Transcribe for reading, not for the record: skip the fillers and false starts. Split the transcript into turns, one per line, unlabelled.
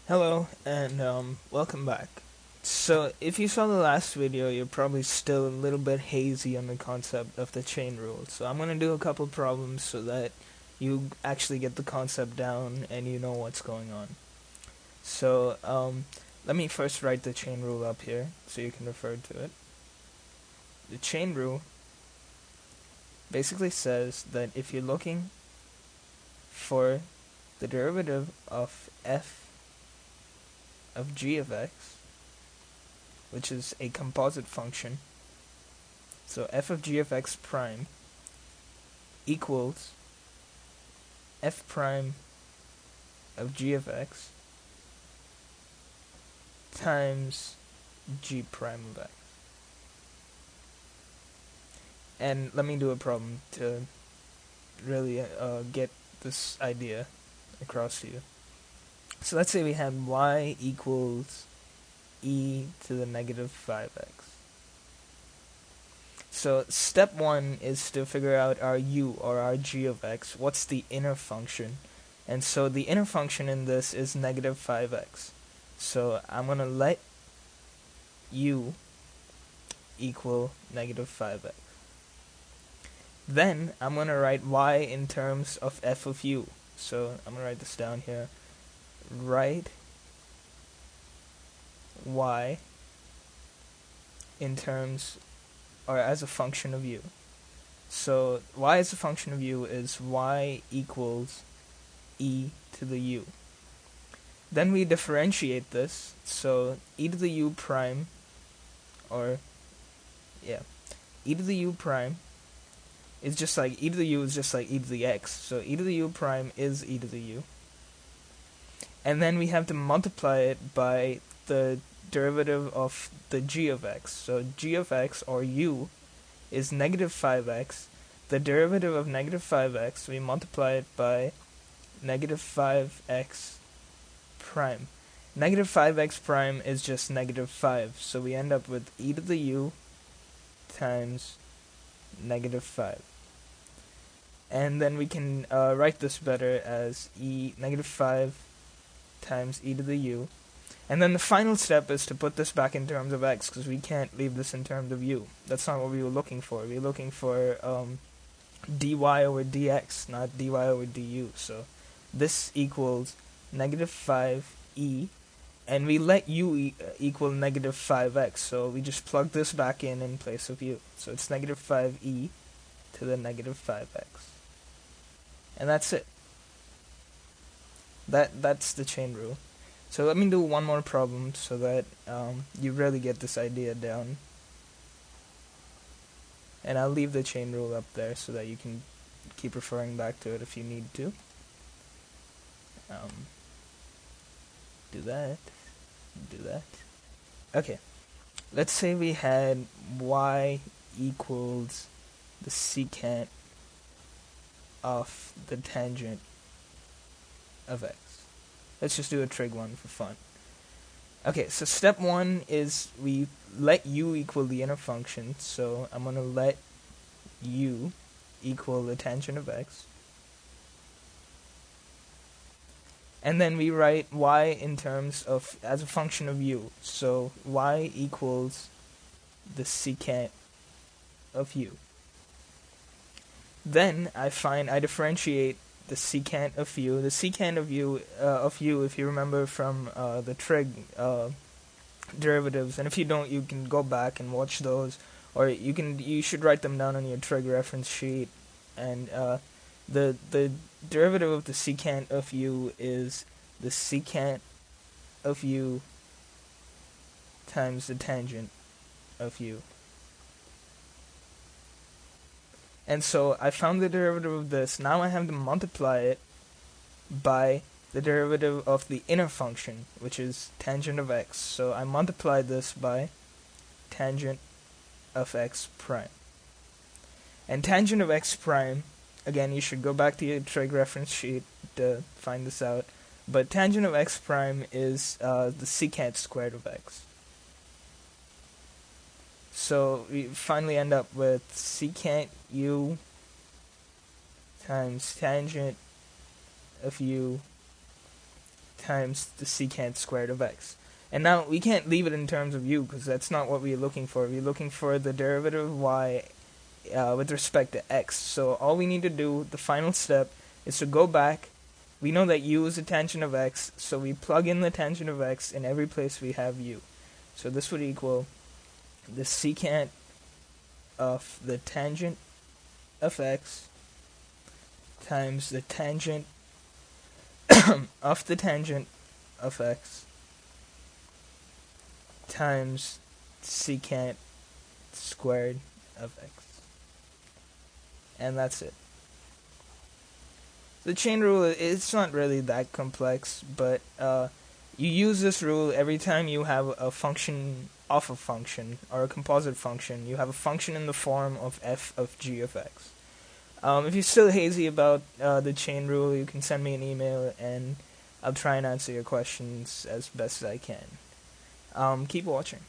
Hello and welcome back. So, if you saw the last video, you're probably still a little bit hazy on the concept of the chain rule. So, I'm going to do a couple problems so that you actually get the concept down and you know what's going on. So, let me first write the chain rule up here so you can refer to it. The chain rule basically says that if you're looking for the derivative of f of g of x, which is a composite function, so f of g of x prime equals f prime of g of x times g prime of x. And let me do a problem to really get this idea across to you. So let's say we had y equals e to the negative 5x. So step one is to figure out our u, or our g of x. What's the inner function? And so the inner function in this is negative 5x. So I'm going to let u equal negative 5x. Then I'm going to write y in terms of f of u. So I'm going to write this down here. Write y in terms, or as a function of u. So y as a function of u is y equals e to the u. Then we differentiate this, so e to the u prime, or e to the u prime is just like e to the u is just like e to the x. So e to the u prime is e to the u. And then we have to multiply it by the derivative of the g of x. So g of x, or u, is negative 5x. The derivative of negative 5x, we multiply it by negative 5x prime. Negative 5x prime is just negative 5, so we end up with e to the u times negative 5. And then we can write this better as negative 5 times e to the u. And then the final step is to put this back in terms of x, because we can't leave this in terms of u. That's not what we were looking for. We were looking for dy over dx, not dy over du. So this equals negative 5e, and we let u equal negative 5x, so we just plug this back in place of u. So it's negative 5e to the negative 5x. And that's it. That's the chain rule. So let me do one more problem so that you really get this idea down. And I'll leave the chain rule up there so that you can keep referring back to it if you need to. Do that. Okay. Let's say we had y equals the secant of the tangent of x. Let's just do a trig one for fun. Okay, so step one is we let u equal the inner function, so I'm going to let u equal the tangent of x. And then we write y in terms of, as a function of u, so y equals the secant of u. Then I differentiate the secant of u. The secant of u, if you remember from the trig derivatives, and if you don't, you can go back and watch those, or you should write them down on your trig reference sheet. And the derivative of the secant of u is the secant of u times the tangent of u. And so I found the derivative of this. Now I have to multiply it by the derivative of the inner function, which is tangent of x. So I multiply this by tangent of x prime. And tangent of x prime, again, you should go back to your trig reference sheet to find this out, but tangent of x prime is the secant squared of x. So we finally end up with secant u times tangent of u times the secant squared of x. And now we can't leave it in terms of u because that's not what we're looking for. We're looking for the derivative of y with respect to x. So all we need to do, the final step, is to go back. We know that u is the tangent of x, so we plug in the tangent of x in every place we have u. So this would equal the secant of the tangent of x times the tangent of the tangent of x times secant squared of x. And that's it. The chain rule, it's not really that complex, but you use this rule every time you have a function of a function, or a composite function. You have a function in the form of f of g of x. If you're still hazy about the chain rule, you can send me an email, and I'll try and answer your questions as best as I can. Keep watching.